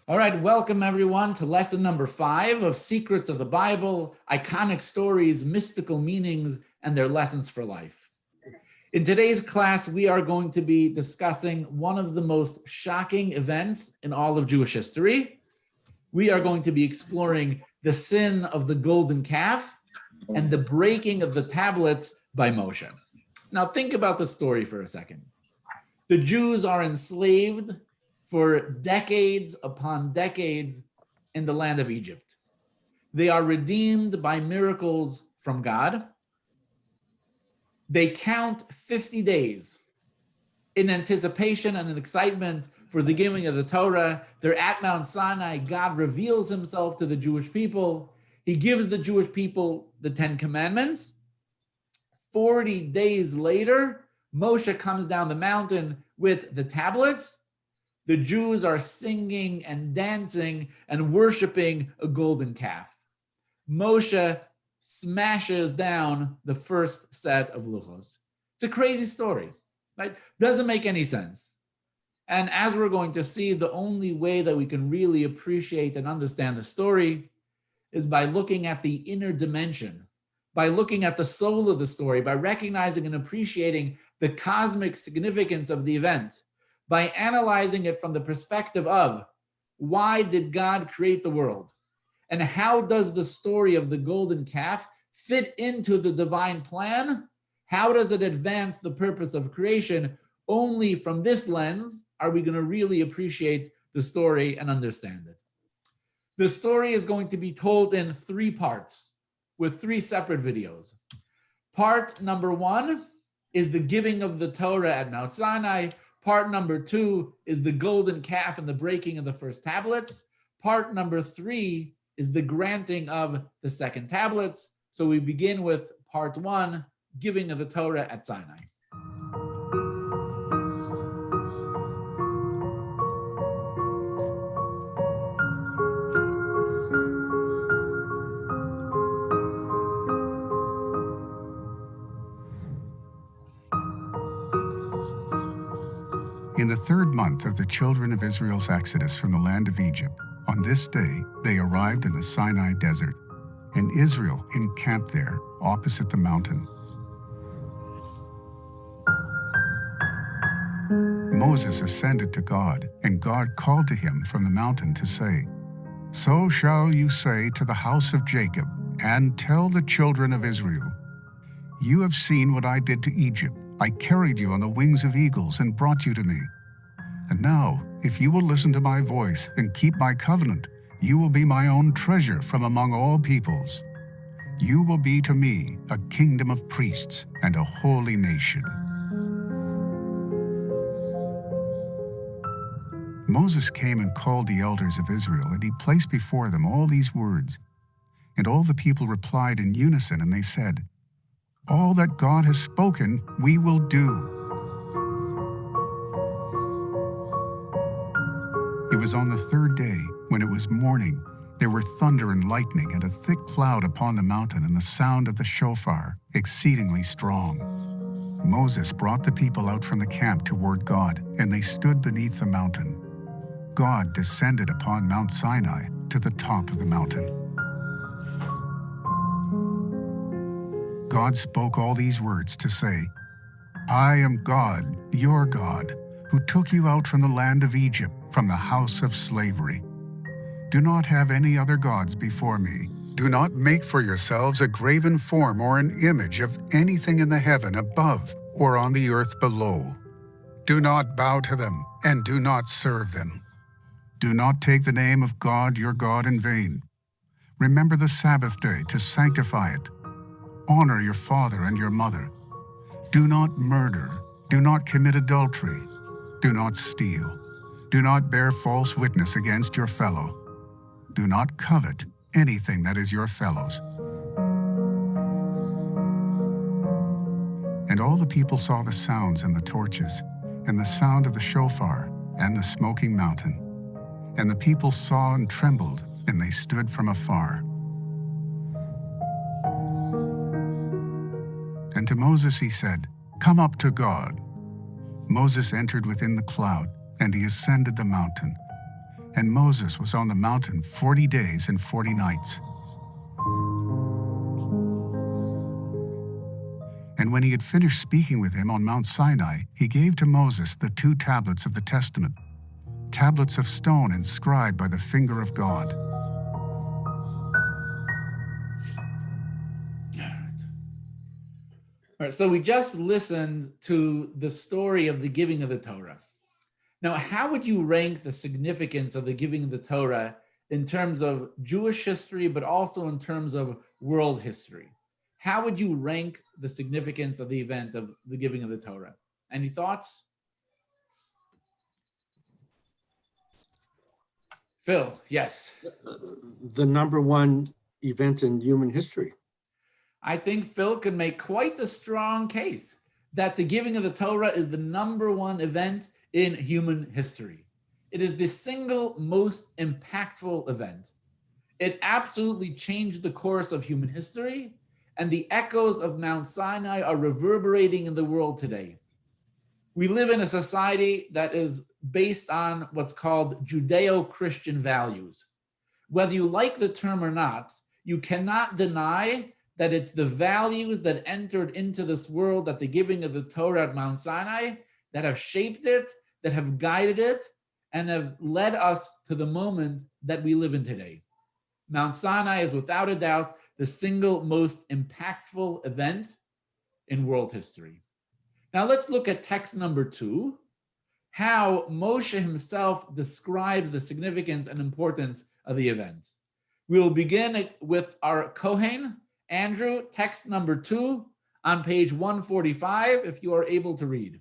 All right, welcome everyone to lesson number 5 of Secrets of the Bible, iconic stories, mystical meanings, and their lessons for life. In today's class, we are going to be discussing one of the most shocking events in all of Jewish history. We are going to be exploring the sin of the golden calf and the breaking of the tablets by Moshe. Now, think about the story for a second. The Jews are enslaved for decades upon decades in the land of Egypt. They are redeemed by miracles from God. They count 50 days in anticipation and in excitement for the giving of the Torah. They're at Mount Sinai. God reveals himself to the Jewish people. He gives the Jewish people the 10 commandments. 40 days later, Moshe comes down the mountain with the tablets. The Jews are singing and dancing and worshiping a golden calf. Moshe smashes down the first set of luchos. It's a crazy story, right? Doesn't make any sense. And as we're going to see, the only way that we can really appreciate and understand the story is by looking at the inner dimension, by looking at the soul of the story, by recognizing and appreciating the cosmic significance of the event, by analyzing it from the perspective of why did God create the world? And how does the story of the golden calf fit into the divine plan? How does it advance the purpose of creation? Only from this lens are we going to really appreciate the story and understand it. The story is going to be told in 3 parts with 3 separate videos. Part number 1 is the giving of the Torah at Mount Sinai. Part number 2 is the golden calf and the breaking of the first tablets. Part number 3 is the granting of the second tablets. So we begin with part 1, giving of the Torah at Sinai. In the 3rd month of the children of Israel's exodus from the land of Egypt, on this day they arrived in the Sinai desert, and Israel encamped there opposite the mountain. Moses ascended to God, and God called to him from the mountain to say, "So shall you say to the house of Jacob, and tell the children of Israel, you have seen what I did to Egypt. I carried you on the wings of eagles and brought you to me. And now, if you will listen to my voice and keep my covenant, you will be my own treasure from among all peoples. You will be to me a kingdom of priests and a holy nation." Moses came and called the elders of Israel, and he placed before them all these words. And all the people replied in unison, and they said, "All that God has spoken, we will do." It was on the 3rd day, when it was morning, there were thunder and lightning and a thick cloud upon the mountain and the sound of the shofar, exceedingly strong. Moses brought the people out from the camp toward God, and they stood beneath the mountain. God descended upon Mount Sinai to the top of the mountain. God spoke all these words to say, "I am God, your God, who took you out from the land of Egypt, from the house of slavery. Do not have any other gods before me. Do not make for yourselves a graven form or an image of anything in the heaven above or on the earth below. Do not bow to them and do not serve them. Do not take the name of God your God in vain. Remember the Sabbath day to sanctify it. Honor your father and your mother. Do not murder. Do not commit adultery. Do not steal. Do not bear false witness against your fellow. Do not covet anything that is your fellow's." And all the people saw the sounds and the torches, and the sound of the shofar, and the smoking mountain. And the people saw and trembled, and they stood from afar. And to Moses he said, "Come up to God." Moses entered within the cloud, and he ascended the mountain. And Moses was on the mountain 40 days and 40 nights. And when he had finished speaking with him on Mount Sinai, he gave to Moses the 2 tablets of the testament, tablets of stone inscribed by the finger of God. All right, so we just listened to the story of the giving of the Torah. Now, how would you rank the significance of the giving of the Torah in terms of Jewish history, but also in terms of world history? How would you rank the significance of the event of the giving of the Torah? Any thoughts? Phil, yes. The number one event in human history. I think Phil can make quite the strong case that the giving of the Torah is the number one event in human history. It is the single most impactful event. It absolutely changed the course of human history, and the echoes of Mount Sinai are reverberating in the world today. We live in a society that is based on what's called Judeo-Christian values. Whether you like the term or not, you cannot deny that it's the values that entered into this world at the giving of the Torah at Mount Sinai that have shaped it, that have guided it, and have led us to the moment that we live in today. Mount Sinai is without a doubt the single most impactful event in world history. Now let's look at text number 2, how Moshe himself describes the significance and importance of the event. We will begin with our Kohen, Andrew, text number 2 on page 145, if you are able to read.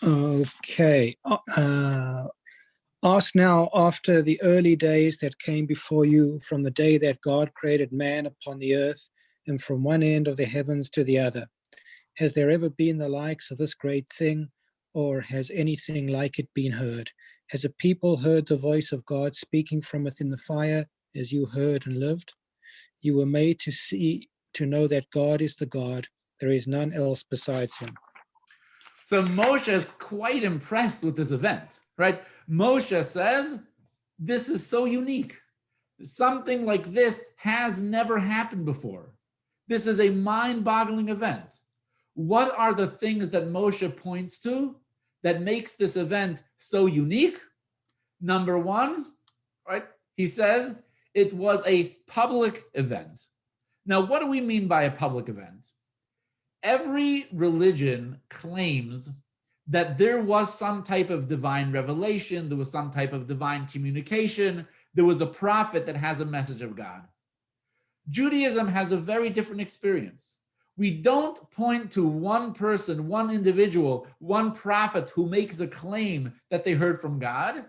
Okay. Ask now after the early days that came before you, from the day that God created man upon the earth, and from one end of the heavens to the other. Has there ever been the likes of this great thing, or has anything like it been heard? Has a people heard the voice of God speaking from within the fire, as you heard and lived? You were made to see, to know that God is the God. There is none else besides him. So Moshe is quite impressed with this event, right? Moshe says, this is so unique. Something like this has never happened before. This is a mind-boggling event. What are the things that Moshe points to that makes this event so unique? Number 1, right? He says it was a public event. Now, what do we mean by a public event? Every religion claims that there was some type of divine revelation, there was some type of divine communication, there was a prophet that has a message of God. Judaism has a very different experience. We don't point to one person, one individual, one prophet who makes a claim that they heard from God.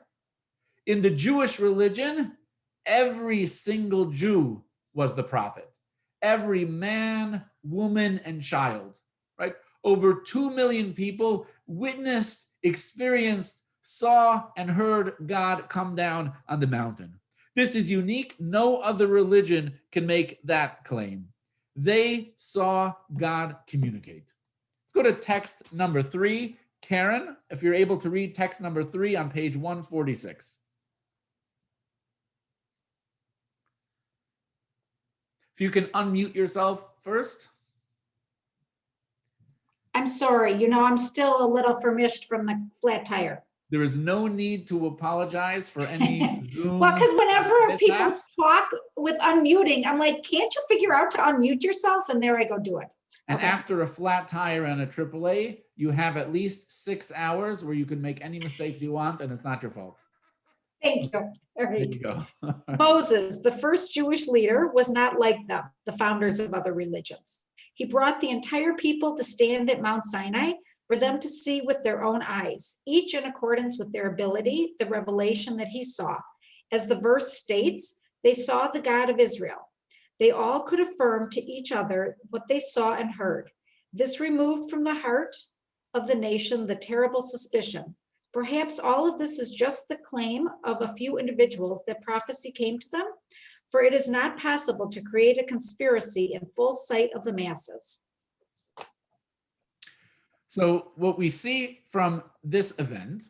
In the Jewish religion, every single Jew was the prophet. Every man, woman, and child, right? Over 2 million people witnessed, experienced, saw, and heard God come down on the mountain. This is unique. No other religion can make that claim. They saw God communicate. Go to text number 3. Karen, if you're able to read text number 3 on page 146. If you can unmute yourself first. I'm sorry, I'm still a little famished from the flat tire. There is no need to apologize for any Zoom. Well, because whenever people mishaps. talk with unmuting, I'm like, can't you figure out to unmute yourself? And there I go do it. And Okay. after a flat tire and a AAA, you have at least 6 hours where you can make any mistakes you want, and it's not your fault. Thank you. All There right. you go. Moses, the first Jewish leader, was not like them, the founders of other religions. He brought the entire people to stand at Mount Sinai for them to see with their own eyes, each in accordance with their ability, the revelation that he saw. As the verse states, they saw the God of Israel. They all could affirm to each other what they saw and heard. This removed from the heart of the nation the terrible suspicion. Perhaps all of this is just the claim of a few individuals that prophecy came to them, for it is not possible to create a conspiracy in full sight of the masses. So what we see from this event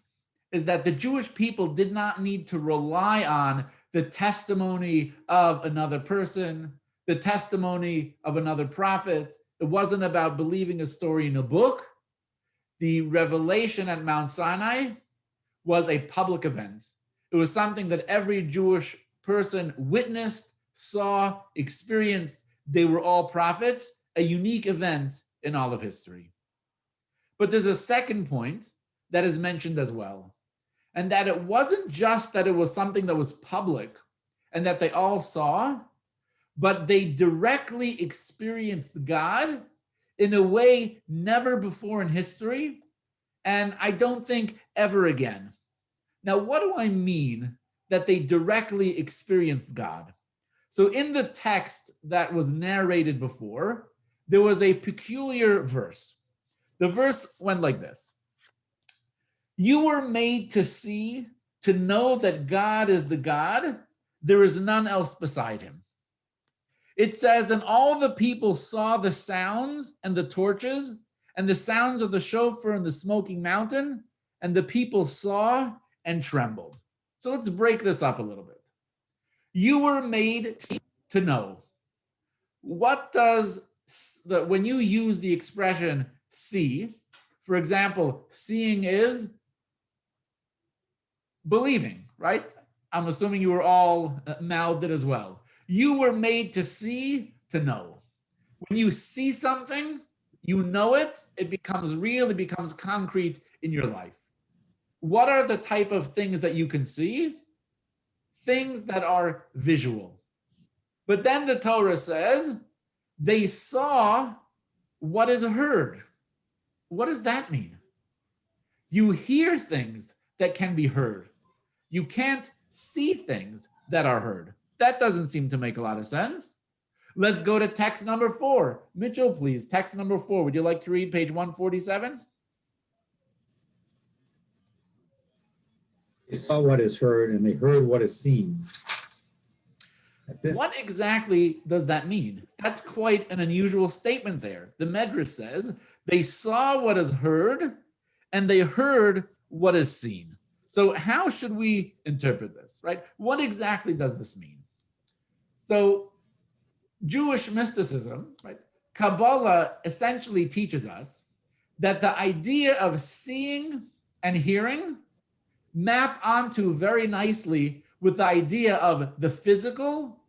is that the Jewish people did not need to rely on the testimony of another person, the testimony of another prophet. It wasn't about believing a story in a book. The revelation at Mount Sinai was a public event. It was something that every Jewish person witnessed, saw, experienced. They were all prophets, a unique event in all of history. But there's a second point that is mentioned as well, and that it wasn't just that it was something that was public and that they all saw, but they directly experienced God in a way never before in history, and I don't think ever again. Now, what do I mean that they directly experienced God? So in the text that was narrated before, there was a peculiar verse. The verse went like this: "You were made to see, to know that God is the God. There is none else beside him." It says, "And all the people saw the sounds and the torches and the sounds of the shofar and the smoking mountain, and the people saw and trembled." So let's break this up a little bit. You were made to know. What does when you use the expression see, for example, seeing is believing, right? I'm assuming you were all mouthed it as well. You were made to see, to know. When you see something, you know it, it becomes real, it becomes concrete in your life. What are the type of things that you can see? Things that are visual. But then the Torah says, they saw what is heard. What does that mean? You hear things that can be heard. You can't see things that are heard. That doesn't seem to make a lot of sense. Let's go to text number 4. Mitchell, please, text number 4. Would you like to read page 147? They saw what is heard and they heard what is seen. That's it. What exactly does that mean? That's quite an unusual statement there. The Medrash says they saw what is heard and they heard what is seen. So how should we interpret this, right? What exactly does this mean? So Jewish mysticism, right? Kabbalah essentially teaches us that the idea of seeing and hearing map onto very nicely with the idea of the physical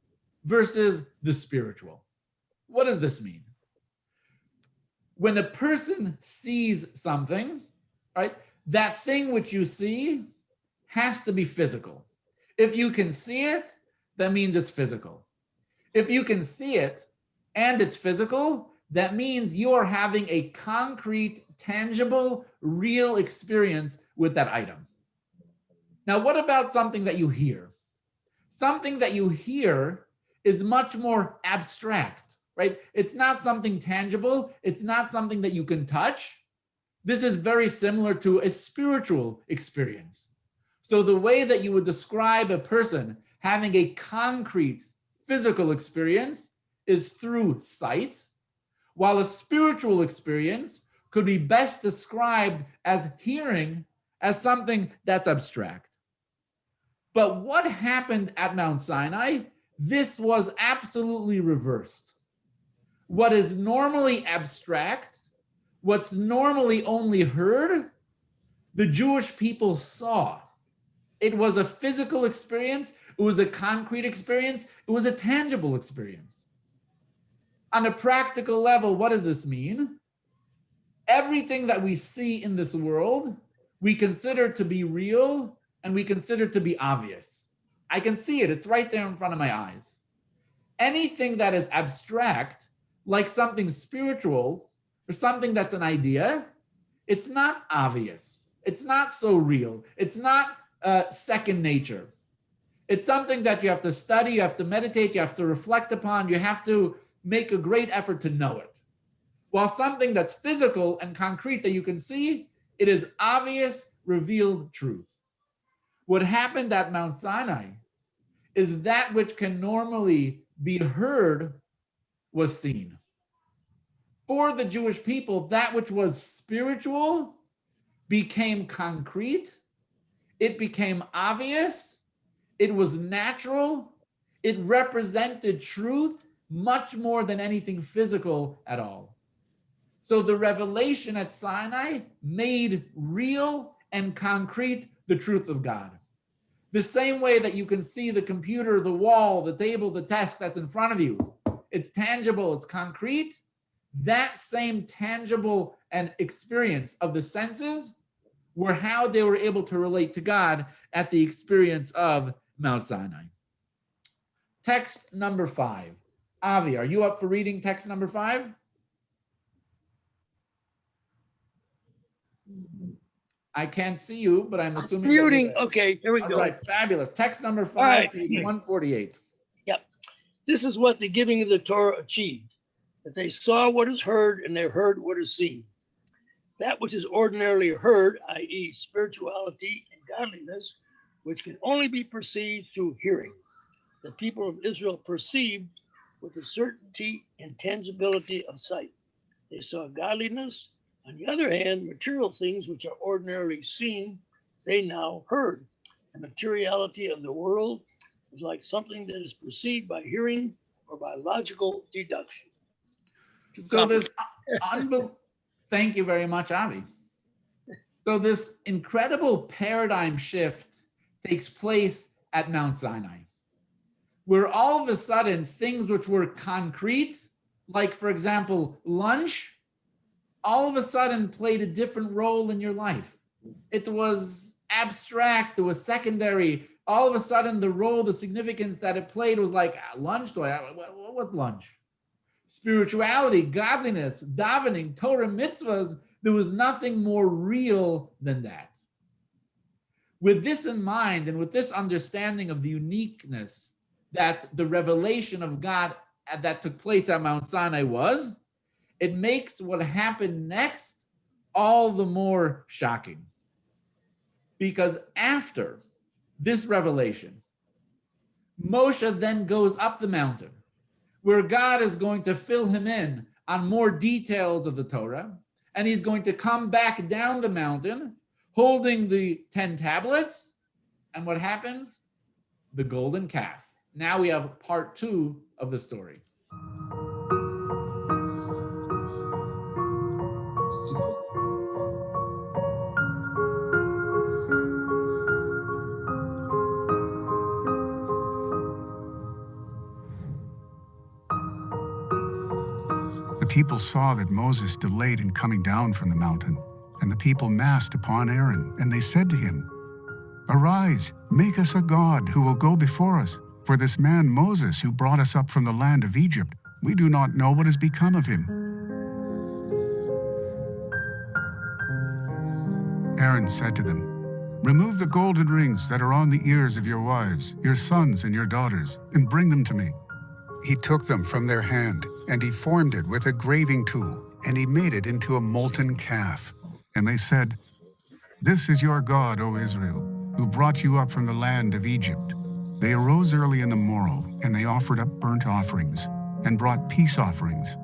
versus the spiritual. What does this mean? When a person sees something, right, that thing which you see has to be physical. If you can see it, that means it's physical. If you can see it and it's physical, that means you are having a concrete, tangible, real experience with that item. Now, what about something that you hear? Something that you hear is much more abstract, right? It's not something tangible. It's not something that you can touch. This is very similar to a spiritual experience. So the way that you would describe a person having a concrete physical experience is through sight, while a spiritual experience could be best described as hearing, as something that's abstract. But what happened at Mount Sinai? This was absolutely reversed. What is normally abstract, what's normally only heard, the Jewish people saw. It was a physical experience, it was a concrete experience, it was a tangible experience. On a practical level, what does this mean? Everything that we see in this world, we consider to be real and we consider to be obvious. I can see it, it's right there in front of my eyes. Anything that is abstract, like something spiritual or something that's an idea, it's not obvious. It's not so real. It's not second nature. It's something that you have to study, you have to meditate, you have to reflect upon, you have to make a great effort to know it. While something that's physical and concrete that you can see, it is obvious, revealed truth. What happened at Mount Sinai is that which can normally be heard was seen. For the Jewish people, that which was spiritual became concrete, it became obvious, it was natural, it represented truth much more than anything physical at all. So the revelation at Sinai made real and concrete the truth of God. The same way that you can see the computer, the wall, the table, the desk that's in front of you. It's tangible, it's concrete. That same tangible and experience of the senses were how they were able to relate to God at the experience of Mount Sinai. Text number 5. Avi, are you up for reading text number 5? I can't see you, but I'm assuming. Muting. Okay, here we All go. right, fabulous. Text number 5, right. page 148. This is what the giving of the Torah achieved, that they saw what is heard and they heard what is seen. That which is ordinarily heard, i.e. spirituality and godliness, which can only be perceived through hearing. The people of Israel perceived with the certainty and tangibility of sight. They saw godliness. On the other hand, material things which are ordinarily seen, they now heard. The materiality of the world is like something that is perceived by hearing or by logical deduction. So this thank you very much, Avi. So this incredible paradigm shift takes place at Mount Sinai, where all of a sudden things which were concrete, like for example, lunch, all of a sudden played a different role in your life. It was abstract, it was secondary. All of a sudden the role, the significance that it played was like, lunch, what's lunch? Spirituality, godliness, davening, Torah, mitzvahs, there was nothing more real than that. With this in mind and with this understanding of the uniqueness that the revelation of God that took place at Mount Sinai was, it makes what happened next all the more shocking. Because after this revelation, Moshe then goes up the mountain, where God is going to fill him in on more details of the Torah, and he's going to come back down the mountain holding the 10 tablets, and what happens? The golden calf. Now we have part 2 of the story. The people saw that Moses delayed in coming down from the mountain, and the people massed upon Aaron, and they said to him, "Arise, make us a god who will go before us. For this man Moses, who brought us up from the land of Egypt, we do not know what has become of him." Aaron said to them, "Remove the golden rings that are on the ears of your wives, your sons and your daughters, and bring them to me." He took them from their hand, and he formed it with a graving tool, and he made it into a molten calf. And they said, "This is your God, O Israel, who brought you up from the land of Egypt." They arose early in the morrow, and they offered up burnt offerings, and brought peace offerings.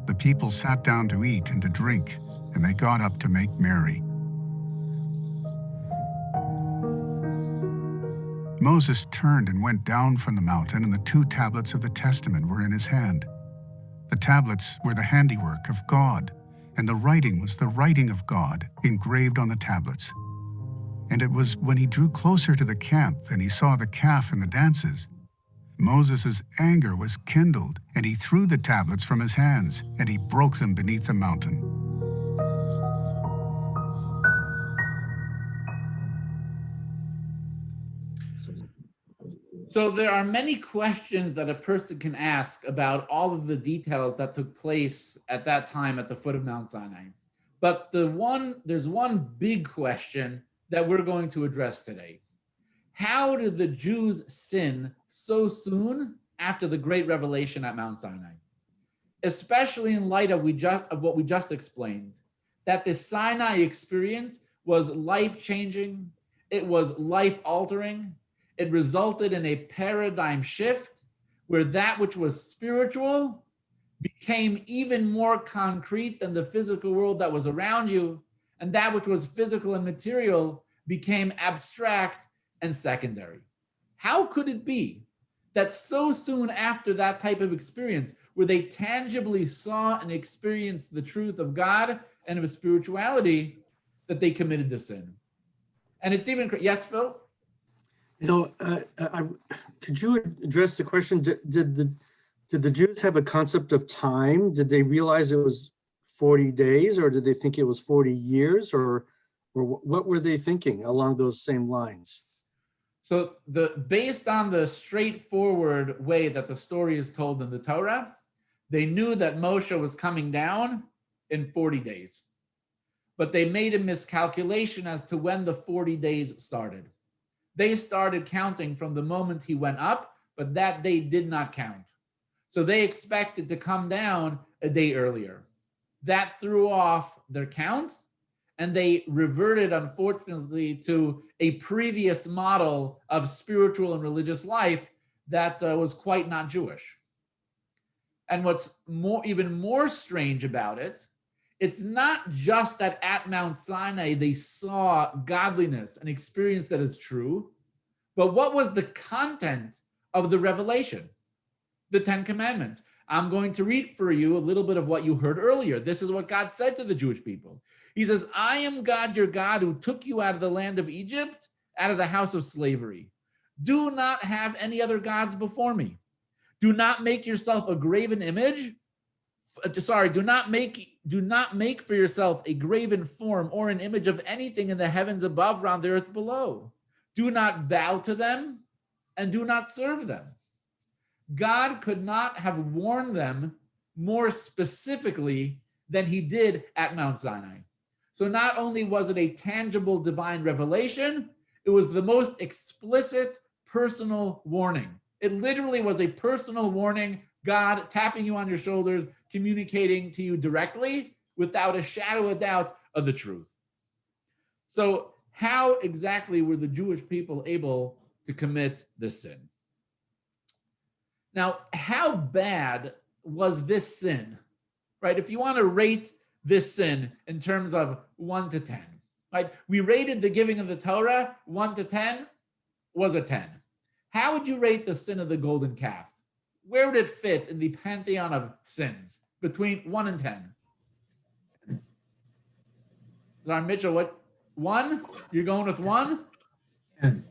The people sat down to eat and to drink, and they got up to make merry. Moses turned and went down from the mountain, and the 2 tablets of the testament were in his hand. The tablets were the handiwork of God, and the writing was the writing of God engraved on the tablets. And it was when he drew closer to the camp and he saw the calf and the dances, Moses' anger was kindled, and he threw the tablets from his hands, and he broke them beneath the mountain. So there are many questions that a person can ask about all of the details that took place at that time at the foot of Mount Sinai. But there's one big question that we're going to address today. How did the Jews sin so soon after the great revelation at Mount Sinai? Especially in light of what we just explained, that the Sinai experience was life-changing, it was life-altering, it resulted in a paradigm shift where that which was spiritual became even more concrete than the physical world that was around you, and that which was physical and material became abstract and secondary. How could it be that so soon after that type of experience, where they tangibly saw and experienced the truth of God and of spirituality, that they committed the sin? And it's even, yes, Phil? Could you address the question? Did the Jews have a concept of time? Did they realize it was 40 days, or did they think it was 40 years, or what were they thinking along those same lines? So based on the straightforward way that the story is told in the Torah, they knew that Moshe was coming down in 40 days. But they made a miscalculation as to when the 40 days started. They started counting from the moment he went up, but that day did not count. So they expected to come down a day earlier. That threw off their count, and they reverted, unfortunately, to a previous model of spiritual and religious life that was quite not Jewish. And what's even more strange about it, it's not just that at Mount Sinai they saw godliness and experienced that as true, but what was the content of the revelation? The 10 Commandments. I'm going to read for you a little bit of what you heard earlier. This is what God said to the Jewish people. He says, I am God, your God, who took you out of the land of Egypt, out of the house of slavery. Do not have any other gods before me. Do not make yourself a graven image. Do not make for yourself a graven form or an image of anything in the heavens above or on the earth below. Do not bow to them and do not serve them. God could not have warned them more specifically than he did at Mount Sinai. So not only was it a tangible divine revelation, it was the most explicit personal warning. It literally was a personal warning, God tapping you on your shoulders, communicating to you directly without a shadow of doubt of the truth. So how exactly were the Jewish people able to commit this sin? Now, how bad was this sin, right? If you want to rate this sin in terms of 1 to 10, right? We rated the giving of the Torah 1 to 10 was a 10. How would you rate the sin of the golden calf? Where would it fit in the pantheon of sins between 1 and 10? Sorry, Mitchell, what? 1? You're going with 1? 10.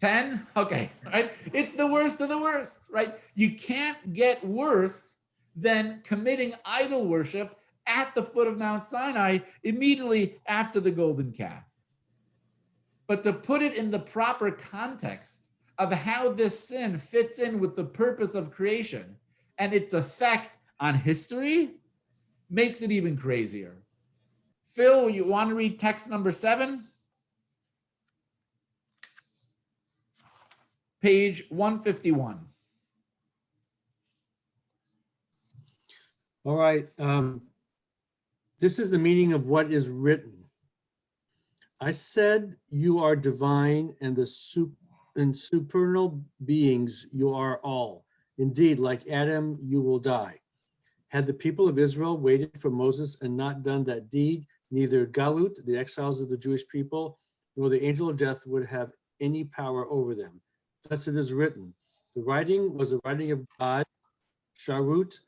10? Okay, right? It's the worst of the worst, right? You can't get worse than committing idol worship at the foot of Mount Sinai immediately after the golden calf. But to put it in the proper context of how this sin fits in with the purpose of creation and its effect on history makes it even crazier. Phil, you want to read text number 7? Page 151. All right. This is the meaning of what is written. I said, you are divine, and supernal beings you are all. Indeed, like Adam, you will die. Had the people of Israel waited for Moses and not done that deed, neither Galut, the exiles of the Jewish people, nor the angel of death would have any power over them. Thus it is written, the writing was the writing of God, Sharut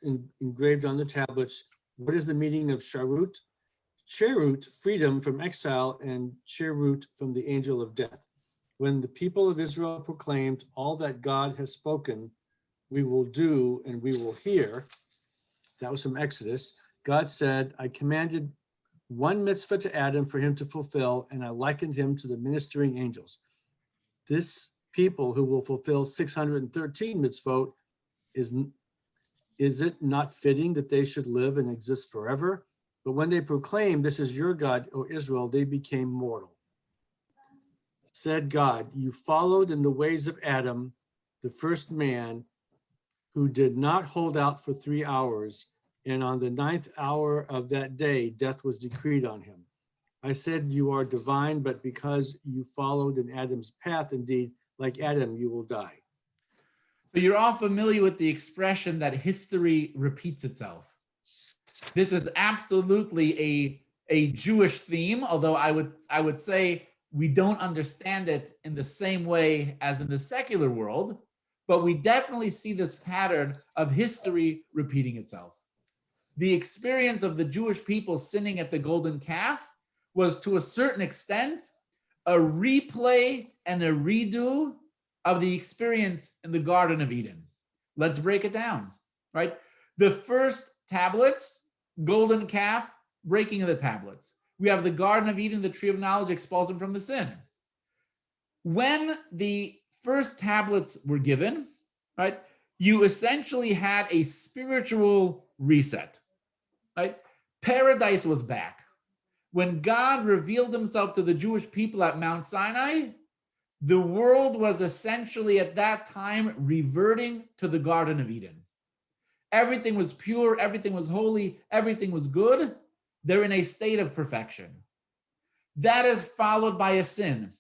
engraved on the tablets. What is the meaning of Sharut? Cherut, freedom from exile, and Cherut from the angel of death. When the people of Israel proclaimed all that God has spoken, we will do and we will hear. That was from Exodus. God said, I commanded one mitzvah to Adam for him to fulfill, and I likened him to the ministering angels. This people who will fulfill 613 mitzvot, is it not fitting that they should live and exist forever? But when they proclaimed, this is your God, O Israel, they became mortal. Said God, you followed in the ways of Adam, the first man, who did not hold out for 3 hours, and on the 9th hour of that day, death was decreed on him. I said, you are divine, but because you followed in Adam's path, indeed, like Adam, you will die. So you're all familiar with the expression that history repeats itself, This is absolutely a Jewish theme, although I would say we don't understand it in the same way as in the secular world, but we definitely see this pattern of history repeating itself. The experience of the Jewish people sinning at the golden calf was to a certain extent a replay and a redo of the experience in the Garden of Eden. Let's break it down, right? The first tablets, golden calf, breaking of the tablets. We have the Garden of Eden, the tree of knowledge, expulsion from the sin. When the first tablets were given, right, you essentially had a spiritual reset, right? Paradise was back. When God revealed himself to the Jewish people at Mount Sinai, the world was essentially at that time reverting to the Garden of Eden. Everything was pure, everything was holy, everything was good. They're in a state of perfection. That is followed by a sin.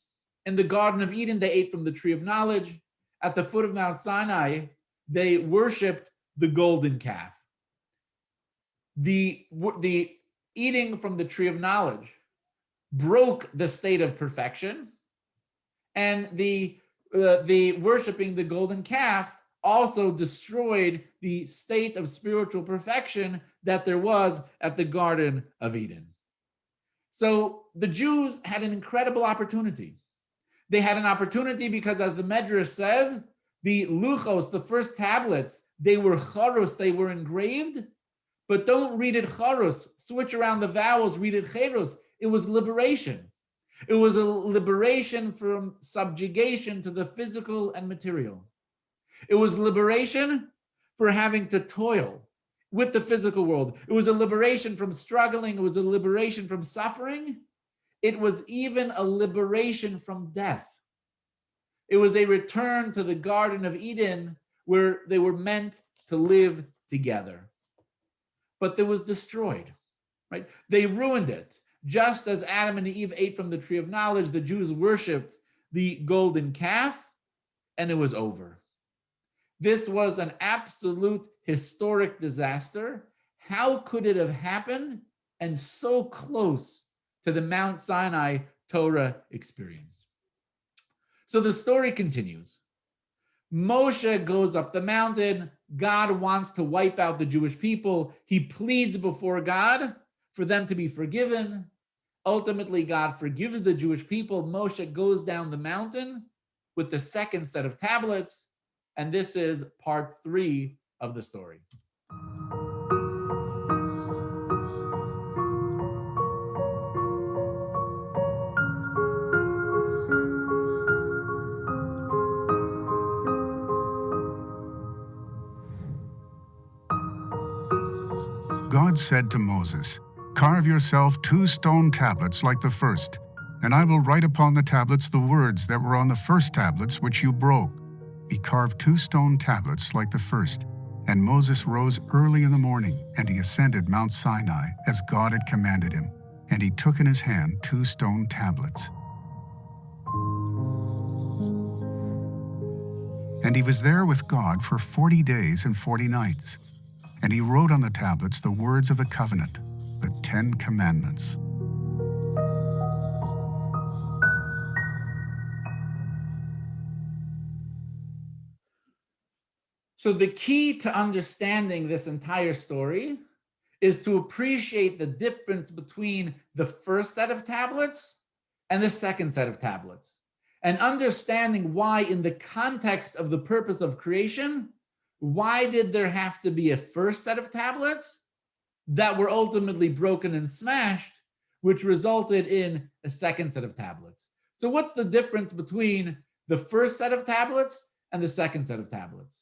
In the Garden of Eden, they ate from the tree of knowledge. At the foot of Mount Sinai, they worshiped the golden calf. The eating from the tree of knowledge broke the state of perfection, and the worshiping the golden calf also destroyed the state of spiritual perfection that there was at the Garden of Eden. So the Jews had an incredible opportunity. They had an opportunity because, as the Medrash says, the luchos, the first tablets, they were charus, they were engraved, but don't read it charus, switch around the vowels, read it cheros. It was liberation. It was a liberation from subjugation to the physical and material. It was liberation for having to toil with the physical world. It was a liberation from struggling. It was a liberation from suffering. It was even a liberation from death. It was a return to the Garden of Eden where they were meant to live together. But it was destroyed, right? They ruined it. Just as Adam and Eve ate from the tree of knowledge, the Jews worshiped the golden calf, and it was over. This was an absolute historic disaster. How could it have happened and so close to the Mount Sinai Torah experience? So the story continues. Moshe goes up the mountain. God wants to wipe out the Jewish people. He pleads before God for them to be forgiven. Ultimately, God forgives the Jewish people. Moshe goes down the mountain with the second set of tablets. And this is part 3 of the story. God said to Moses, "Carve yourself 2 stone tablets like the first, and I will write upon the tablets the words that were on the first tablets which you broke." He carved 2 stone tablets like the first, and Moses rose early in the morning, and he ascended Mount Sinai as God had commanded him, and he took in his hand 2 stone tablets. And he was there with God for 40 days and 40 nights. And he wrote on the tablets the words of the covenant, the 10 commandments. So the key to understanding this entire story is to appreciate the difference between the first set of tablets and the second set of tablets, and understanding why, in the context of the purpose of creation, why did there have to be a first set of tablets that were ultimately broken and smashed, which resulted in a second set of tablets? So what's the difference between the first set of tablets and the second set of tablets?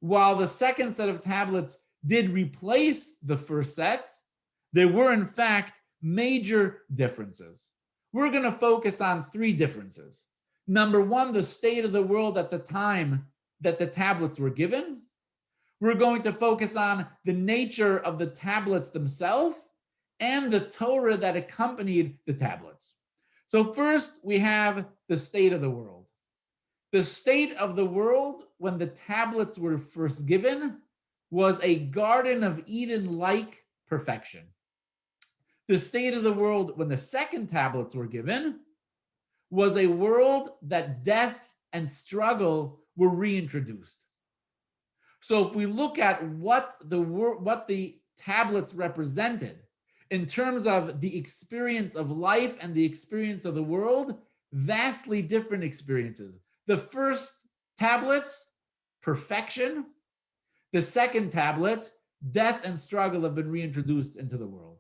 While the second set of tablets did replace the first set, there were in fact major differences. We're going to focus on 3 differences. Number 1, the state of the world at the time that the tablets were given. We're going to focus on the nature of the tablets themselves and the Torah that accompanied the tablets. So first, we have the state of the world. The state of the world when the tablets were first given was a Garden of Eden-like perfection. The state of the world when the second tablets were given was a world that death and struggle were reintroduced. So if we look at what the tablets represented in terms of the experience of life and the experience of the world, vastly different experiences. The first tablets, perfection. The second tablet, death and struggle have been reintroduced into the world.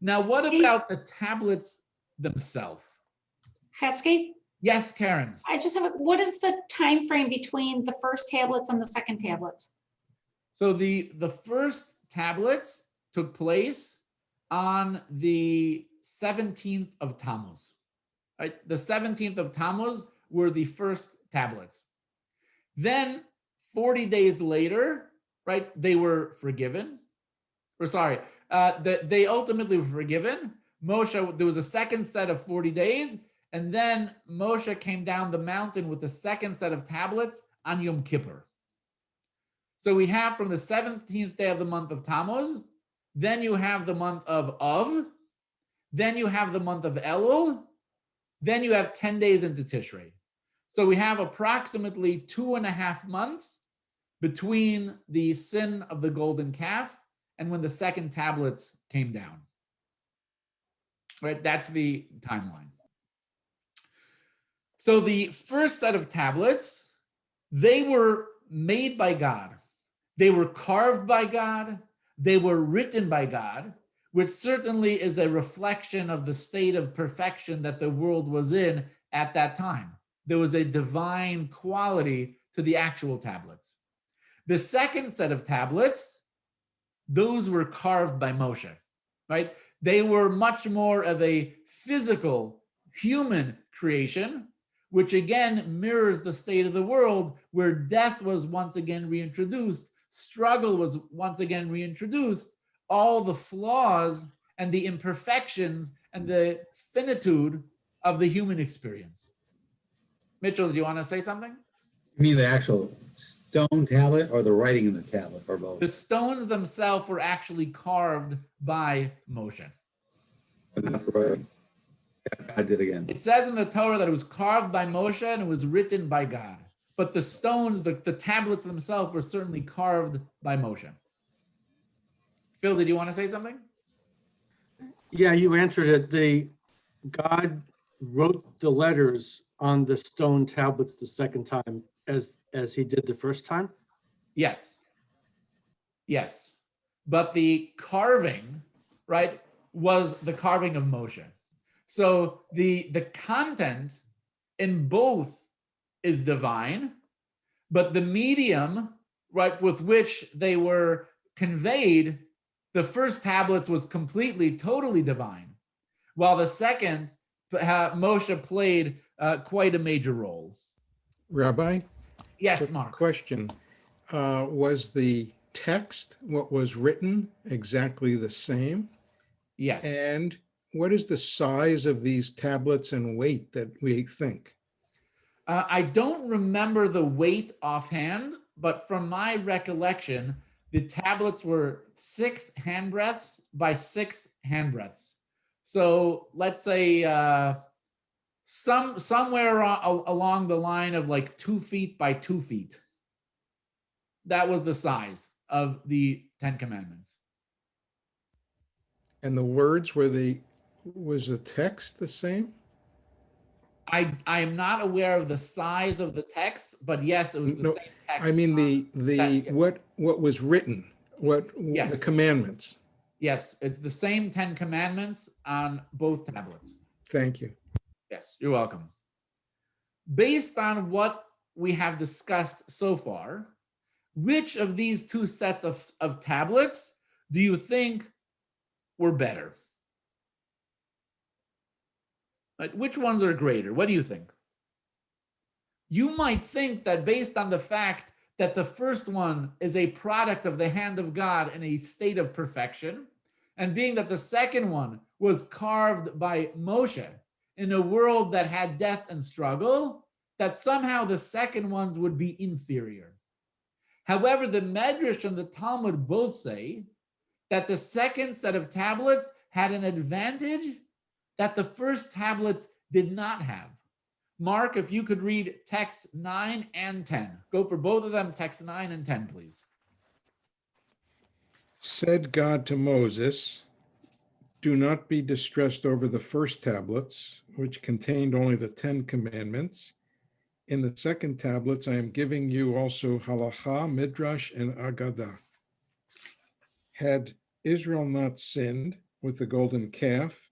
Now, what about the tablets themselves? Heskey, Yes, Karen. I just have, what is the time frame between the first tablets and the second tablets? So the first tablets took place on the 17th of Tammuz. Right? The 17th of Tammuz were the first tablets. Then 40 days later, right, they were forgiven. Or sorry, they ultimately were forgiven. Moshe, there was a second set of 40 days, and then Moshe came down the mountain with the second set of tablets on Yom Kippur. So we have from the 17th day of the month of Tammuz, then you have the month of Av, then you have the month of Elul, then you have 10 days into Tishrei. So we have approximately 2.5 months between the sin of the golden calf and when the second tablets came down. Right, that's the timeline. So the first set of tablets, they were made by God. They were carved by God. They were written by God, which certainly is a reflection of the state of perfection that the world was in at that time. There was a divine quality to the actual tablets. The second set of tablets, those were carved by Moshe, right? They were much more of a physical, human creation, which again mirrors the state of the world where death was once again reintroduced, struggle was once again reintroduced, all the flaws and the imperfections and the finitude of the human experience. Mitchell, do you want to say something? You mean the actual stone tablet or the writing in the tablet, or both? The stones themselves were actually carved by Moshe. But not the writing. God did again. It says in the Torah that it was carved by Moshe and it was written by God. But the stones, the tablets themselves were certainly carved by Moshe. Phil, did you want to say something? Yeah, you answered it. God wrote the letters on the stone tablets the second time as he did the first time. Yes. Yes. But the carving, right, was the carving of Moshe. So the content in both is divine, but the medium, right, with which they were conveyed, the first tablets was completely, totally divine, while the second, Moshe played quite a major role. Rabbi, Yes, quick Mark. question. Was the text, what was written, exactly the same? Yes. And what is the size of these tablets and weight that we think? I don't remember the weight offhand, but from my recollection, the tablets were 6 handbreadths by 6 handbreadths. So let's say somewhere along the line of like 2 feet by 2 feet. That was the size of the 10 Commandments. And the words, was the text the same? I am not aware of the size of the text, but yes, it was the No, same text. I mean yeah. what was written, Yes. the commandments. Yes, it's the same 10 Commandments on both tablets. Thank you. Yes, you're welcome. Based on what we have discussed so far, which of these two sets of tablets do you think were better? Like, which ones are greater? What do you think? You might think that based on the fact that the first one is a product of the hand of God in a state of perfection, and being that the second one was carved by Moshe in a world that had death and struggle, that somehow the second ones would be inferior. However, the Medrash and the Talmud both say that the second set of tablets had an advantage that the first tablets did not have. Mark, if you could read text 9 and 10. Go for both of them, text 9 and 10, please. Said God to Moses, do not be distressed over the first tablets, which contained only the 10 commandments. In the second tablets, I am giving you also halacha, midrash, and agadah. Had Israel not sinned with the golden calf,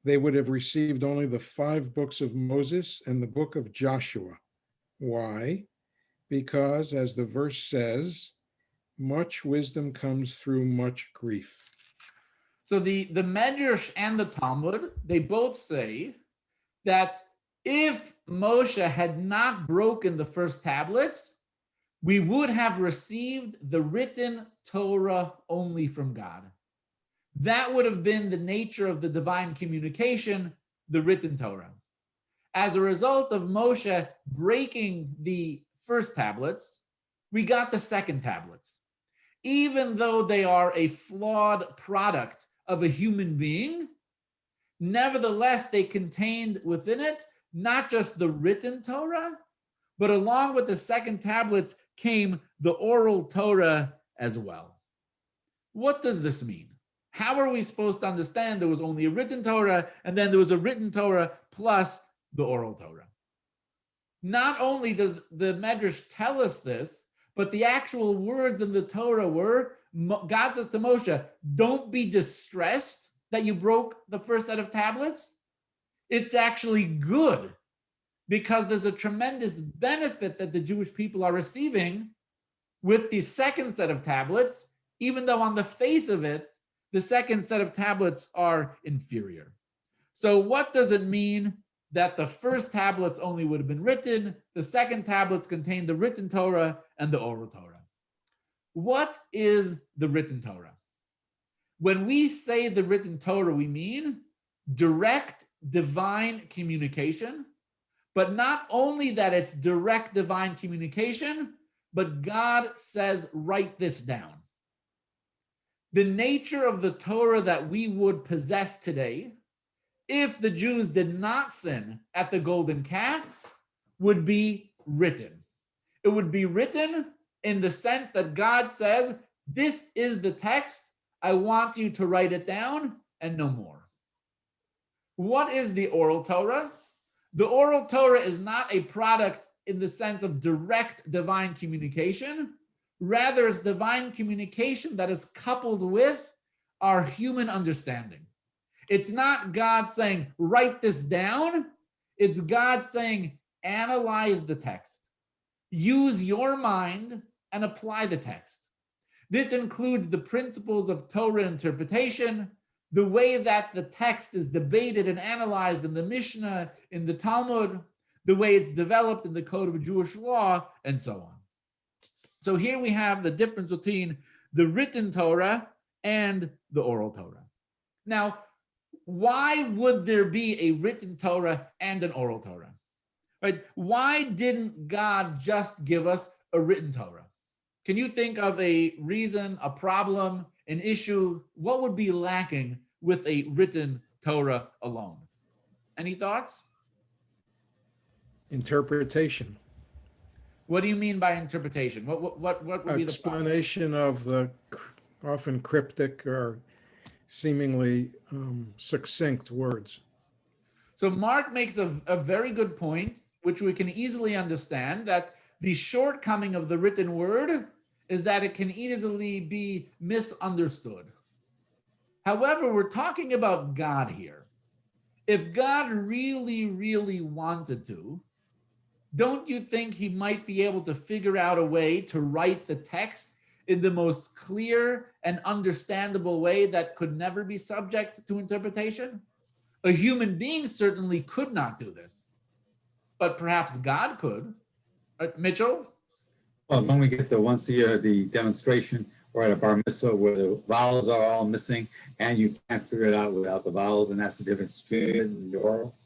they would have received only the 5 books of Moses and the book of Joshua. Why? Because, as the verse says, much wisdom comes through much grief. So the Medrash and the Talmud, they both say that if Moshe had not broken the first tablets, we would have received the written Torah only from God. That would have been the nature of the divine communication, the written Torah. As a result of Moshe breaking the first tablets, we got the second tablets. Even though they are a flawed product of a human being, nevertheless, they contained within it not just the written Torah, but along with the second tablets came the oral Torah as well. What does this mean? How are we supposed to understand there was only a written Torah and then there was a written Torah plus the oral Torah? Not only does the Medrash tell us this, but the actual words in the Torah were, God says to Moshe, don't be distressed that you broke the first set of tablets. It's actually good because there's a tremendous benefit that the Jewish people are receiving with the second set of tablets, even though on the face of it, the second set of tablets are inferior. So what does it mean that the first tablets only would have been written, the second tablets contain the written Torah and the oral Torah? What is the written Torah? When we say the written Torah, we mean direct divine communication, but not only that it's direct divine communication, but God says, write this down. The nature of the Torah that we would possess today, if the Jews did not sin at the golden calf, would be written. It would be written in the sense that God says, this is the text, I want you to write it down and no more. What is the oral Torah? The oral Torah is not a product in the sense of direct divine communication. Rather, it's divine communication that is coupled with our human understanding. It's not God saying, write this down. It's God saying, analyze the text. Use your mind and apply the text. This includes the principles of Torah interpretation, the way that the text is debated and analyzed in the Mishnah, in the Talmud, the way it's developed in the Code of Jewish Law, and so on. So here we have the difference between the written Torah and the oral Torah. Now, why would there be a written Torah and an oral Torah? Right? Why didn't God just give us a written Torah? Can you think of a reason, a problem, an issue? What would be lacking with a written Torah alone? Any thoughts? Interpretation. What do you mean by interpretation? What would be the problem? Explanation of the often cryptic or seemingly succinct words. So Mark makes a very good point, which we can easily understand, that the shortcoming of the written word is that it can easily be misunderstood. However, we're talking about God here. If God really, really wanted to, don't you think he might be able to figure out a way to write the text in the most clear and understandable way that could never be subject to interpretation? A human being certainly could not do this, but perhaps God could. Mitchell? Well, when we get to once a year, the demonstration or at a bar mitzvah where the vowels are all missing and you can't figure it out without the vowels, and that's the difference between it and the oral.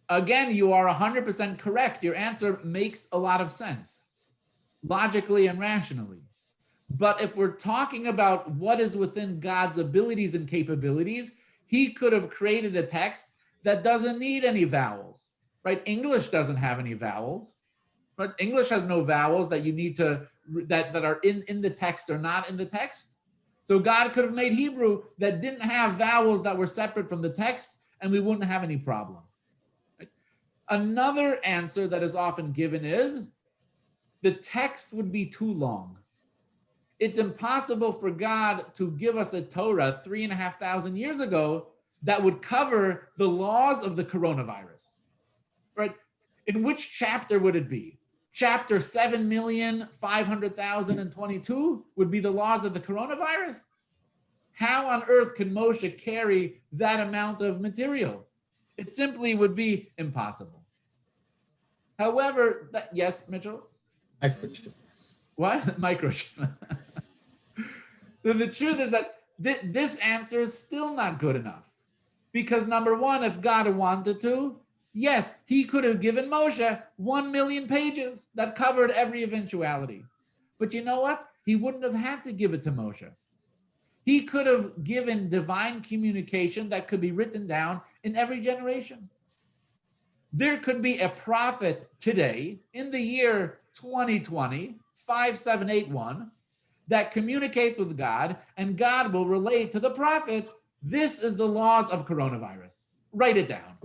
Again, you are 100% correct. Your answer makes a lot of sense, logically and rationally. But if we're talking about what is within God's abilities and capabilities, he could have created a text that doesn't need any vowels, right? English doesn't have any vowels, but English has no vowels that you need to, that are in the text or not in the text. So God could have made Hebrew that didn't have vowels that were separate from the text, and we wouldn't have any problem. Right? Another answer that is often given is the text would be too long. It's impossible for God to give us a Torah 3,500 years ago that would cover the laws of the coronavirus, right? In which chapter would it be? Chapter 7,500,022 would be the laws of the coronavirus? How on earth can Moshe carry that amount of material? It simply would be impossible. However, yes, Mitchell? What? Microchip. The truth is that this answer is still not good enough. Because number one, if God wanted to, yes, he could have given Moshe 1 million pages that covered every eventuality. But you know what? He wouldn't have had to give it to Moshe. He could have given divine communication that could be written down in every generation. There could be a prophet today in the year 2020, 5781, that communicates with God, and God will relate to the prophet, this is the laws of coronavirus. Write it down.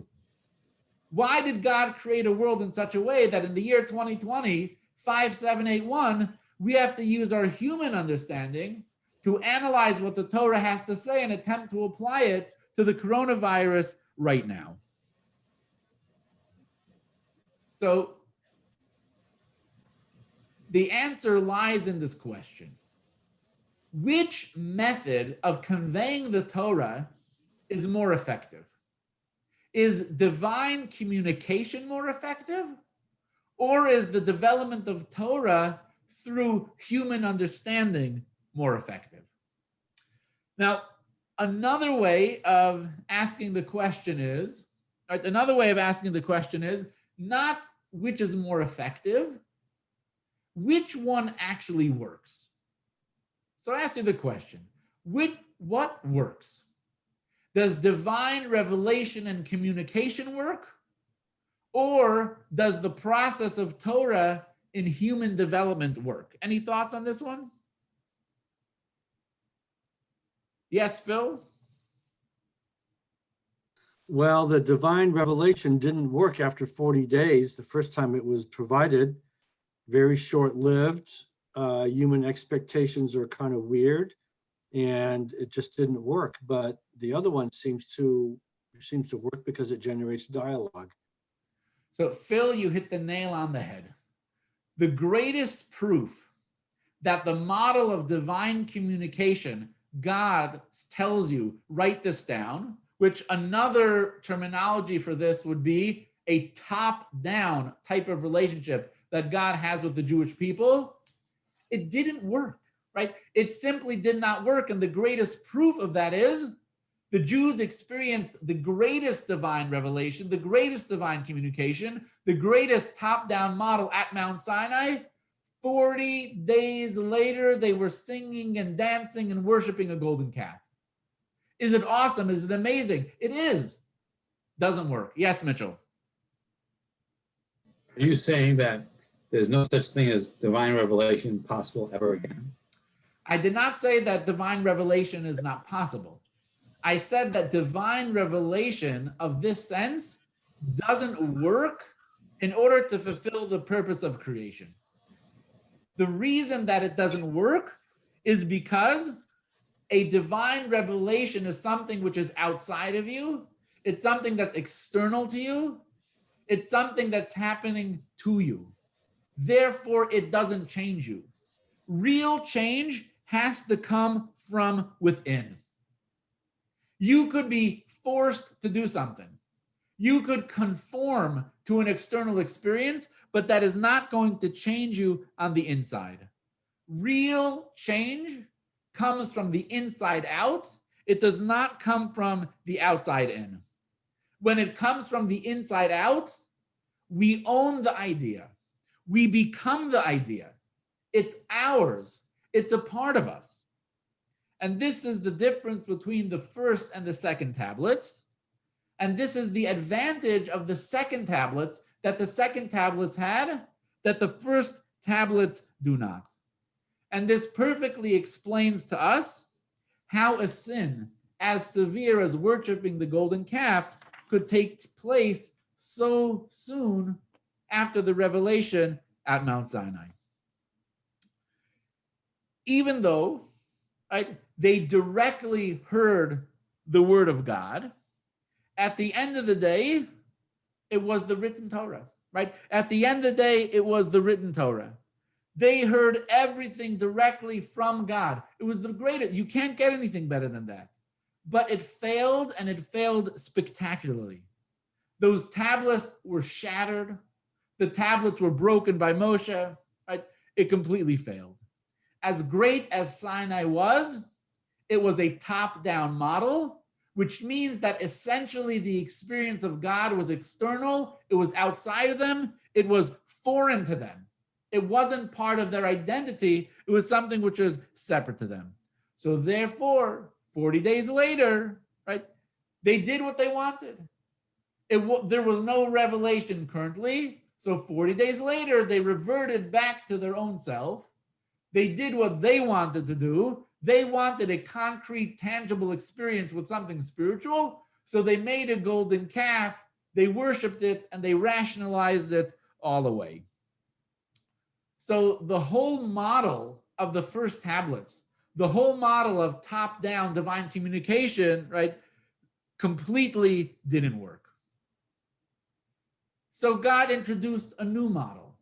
Why did God create a world in such a way that in the year 2020, 5781, we have to use our human understanding to analyze what the Torah has to say and attempt to apply it to the coronavirus right now? So the answer lies in this question. Which method of conveying the Torah is more effective? Is divine communication more effective? Or is the development of Torah through human understanding more effective? Now, another way of asking the question is not which is more effective, which one actually works? So I ask you the question, what works? Does divine revelation and communication work? Or does the process of Torah in human development work? Any thoughts on this one? Yes, Phil? Well, the divine revelation didn't work after 40 days. The first time it was provided, very short-lived. Human expectations are kind of weird, and it just didn't work. But the other one seems to work because it generates dialogue. So Phil, you hit the nail on the head. The greatest proof that the model of divine communication, God tells you, write this down, which another terminology for this would be a top-down type of relationship that God has with the Jewish people. It didn't work, right? It simply did not work. And the greatest proof of that is the Jews experienced the greatest divine revelation, the greatest divine communication, the greatest top-down model at Mount Sinai. 40 days later, they were singing and dancing and worshiping a golden calf. Is it awesome? Is it amazing? It is. Doesn't work. Yes, Mitchell. Are you saying that there's no such thing as divine revelation possible ever again? I did not say that divine revelation is not possible. I said that divine revelation of this sense doesn't work in order to fulfill the purpose of creation. The reason that it doesn't work is because a divine revelation is something which is outside of you. It's something that's external to you. It's something that's happening to you. Therefore, it doesn't change you. Real change has to come from within. You could be forced to do something. You could conform to an external experience, but that is not going to change you on the inside. Real change comes from the inside out. It does not come from the outside in. When it comes from the inside out, we own the idea. We become the idea. It's ours. It's a part of us. And this is the difference between the first and the second tablets. And this is the advantage of the second tablets that the second tablets had that the first tablets do not. And this perfectly explains to us how a sin as severe as worshiping the golden calf could take place so soon after the revelation at Mount Sinai. Even though they directly heard the word of God, at the end of the day, it was the written Torah, right? At the end of the day, it was the written Torah. They heard everything directly from God. It was the greatest. You can't get anything better than that. But it failed, and it failed spectacularly. Those tablets were shattered. The tablets were broken by Moshe. Right? It completely failed. As great as Sinai was, it was a top-down model, which means that essentially the experience of God was external. It was outside of them. It was foreign to them. It wasn't part of their identity. It was something which was separate to them. So therefore, 40 days later, right, they did what they wanted. There was no revelation currently. So 40 days later, they reverted back to their own self. They did what they wanted to do. They wanted a concrete, tangible experience with something spiritual. So they made a golden calf, they worshiped it, and they rationalized it all away. So the whole model of the first tablets, the whole model of top-down divine communication, right, completely didn't work. So God introduced a new model.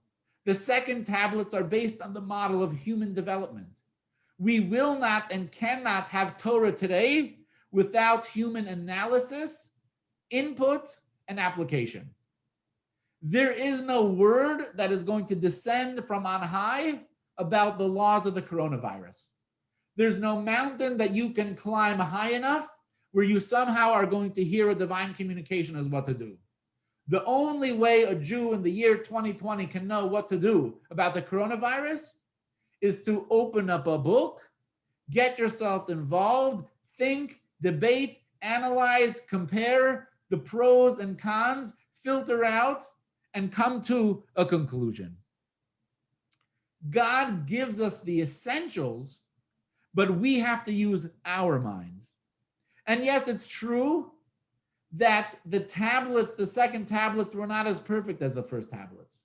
The second tablets are based on the model of human development. We will not and cannot have Torah today without human analysis, input, and application. There is no word that is going to descend from on high about the laws of the coronavirus. There's no mountain that you can climb high enough where you somehow are going to hear a divine communication as what to do. The only way a Jew in the year 2020 can know what to do about the coronavirus is to open up a book, get yourself involved, think, debate, analyze, compare the pros and cons, filter out, and come to a conclusion. God gives us the essentials, but we have to use our minds. And yes, it's true that the tablets, the second tablets, were not as perfect as the first tablets.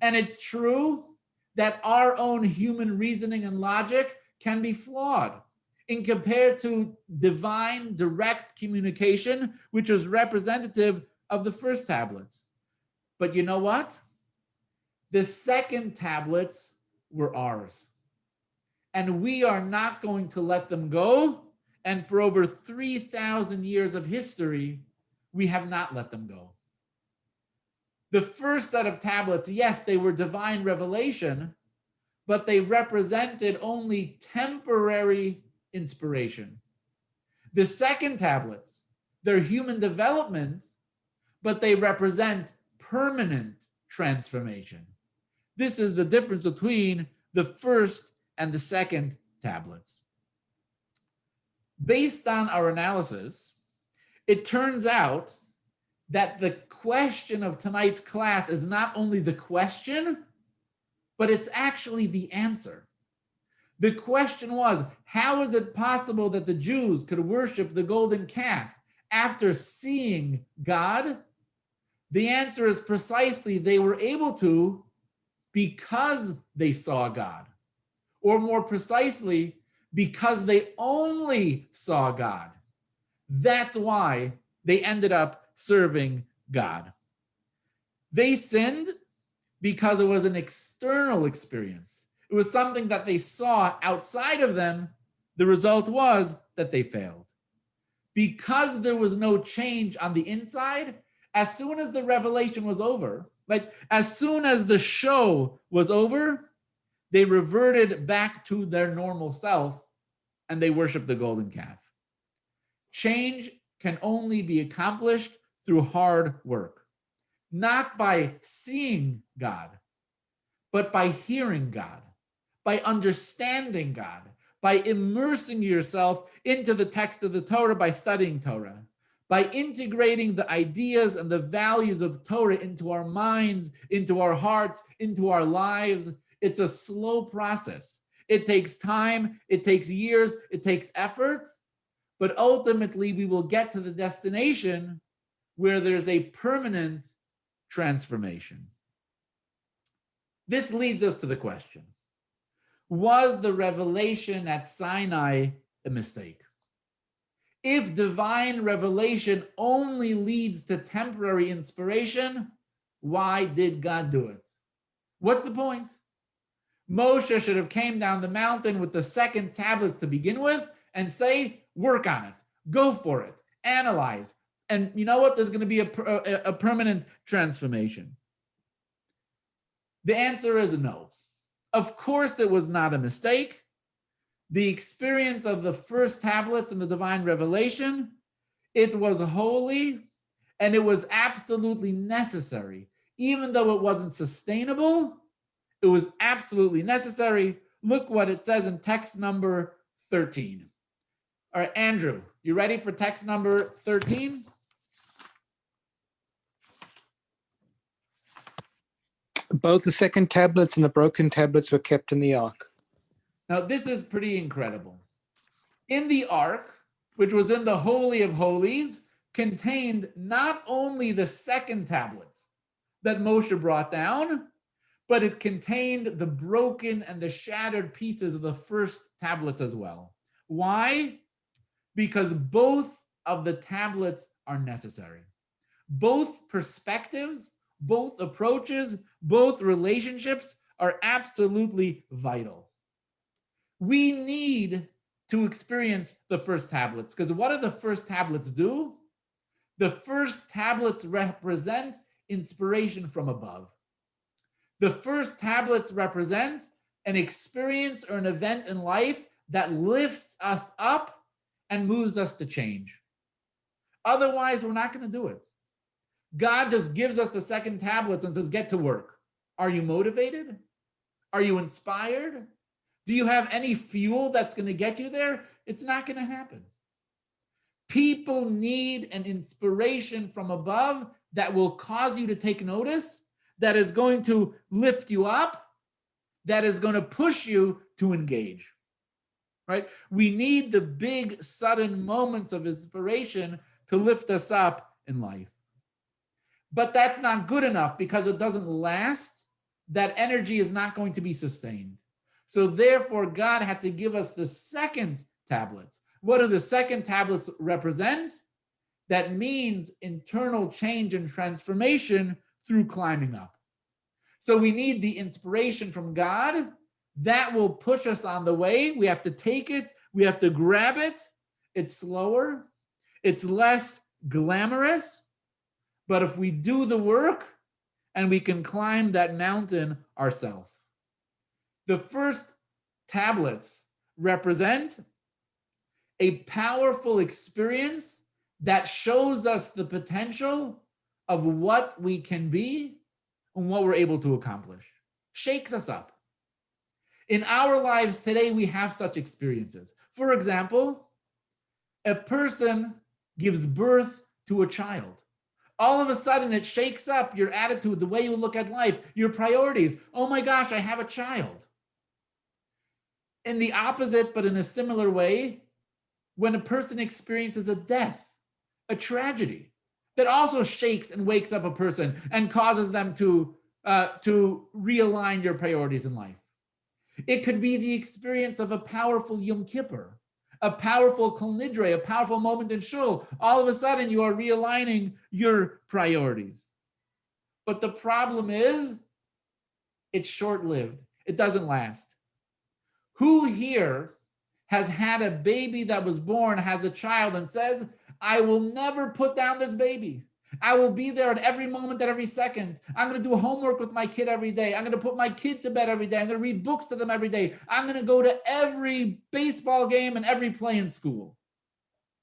And it's true that our own human reasoning and logic can be flawed in compared to divine direct communication, which was representative of the first tablets. But you know what? The second tablets were ours. And we are not going to let them go. And for over 3,000 years of history, we have not let them go. The first set of tablets, yes, they were divine revelation, but they represented only temporary inspiration. The second tablets, they're human development, but they represent permanent transformation. This is the difference between the first and the second tablets. Based on our analysis, it turns out that the question of tonight's class is not only the question, but it's actually the answer. The question was, how is it possible that the Jews could worship the golden calf after seeing God? The answer is precisely they were able to because they saw God. Or more precisely, because they only saw God. That's why they ended up serving God. They sinned because it was an external experience. It was something that they saw outside of them. The result was that they failed. Because there was no change on the inside, as soon as the revelation was over, like as soon as the show was over, they reverted back to their normal self and they worshiped the golden calf. Change can only be accomplished through hard work, not by seeing God, but by hearing God, by understanding God, by immersing yourself into the text of the Torah, by studying Torah, by integrating the ideas and the values of Torah into our minds, into our hearts, into our lives. It's a slow process. It takes time, it takes years, it takes effort, but ultimately we will get to the destination where there's a permanent transformation. This leads us to the question: was the revelation at Sinai a mistake? If divine revelation only leads to temporary inspiration, why did God do it? What's the point? Moshe should have came down the mountain with the second tablets to begin with and say, work on it, go for it, analyze. And you know what? There's going to be a permanent transformation. The answer is no. Of course, it was not a mistake. The experience of the first tablets in the divine revelation, it was holy and it was absolutely necessary. Even though it wasn't sustainable, it was absolutely necessary. Look what it says in text number 13. All right, Andrew, you ready for text number 13? Both the second tablets and the broken tablets were kept in the ark. Now, this is pretty incredible. In the ark, which was in the Holy of Holies, contained not only the second tablets that Moshe brought down, but it contained the broken and the shattered pieces of the first tablets as well. Why? Because both of the tablets are necessary. Both perspectives, both approaches, both relationships are absolutely vital. We need to experience the first tablets, because what do the first tablets do? The first tablets represent inspiration from above. The first tablets represent an experience or an event in life that lifts us up and moves us to change. Otherwise, we're not going to do it. God just gives us the second tablets and says, get to work. Are you motivated? Are you inspired? Do you have any fuel that's going to get you there? It's not going to happen. People need an inspiration from above that will cause you to take notice, that is going to lift you up, that is going to push you to engage, right? We need the big sudden moments of inspiration to lift us up in life. But that's not good enough because it doesn't last. That energy is not going to be sustained. So therefore, God had to give us the second tablets. What do the second tablets represent? That means internal change and transformation through climbing up. So we need the inspiration from God that will push us on the way. We have to take it. We have to grab it. It's slower. It's less glamorous. But if we do the work, and we can climb that mountain ourselves. The first tablets represent a powerful experience that shows us the potential of what we can be and what we're able to accomplish. Shakes us up. In our lives today, we have such experiences. For example, a person gives birth to a child. All of a sudden, it shakes up your attitude, the way you look at life, your priorities. Oh my gosh, I have a child. In the opposite, but in a similar way, when a person experiences a death, a tragedy, that also shakes and wakes up a person and causes them to realign your priorities in life. It could be the experience of a powerful Yom Kippur, a powerful Kol Nidre, a powerful moment in Shul. All of a sudden, you are realigning your priorities. But the problem is, it's short-lived. It doesn't last. Who here has had a baby that was born, has a child, and says, I will never put down this baby. I will be there at every moment, at every second. I'm going to do homework with my kid every day. I'm going to put my kid to bed every day. I'm going to read books to them every day. I'm going to go to every baseball game and every play in school.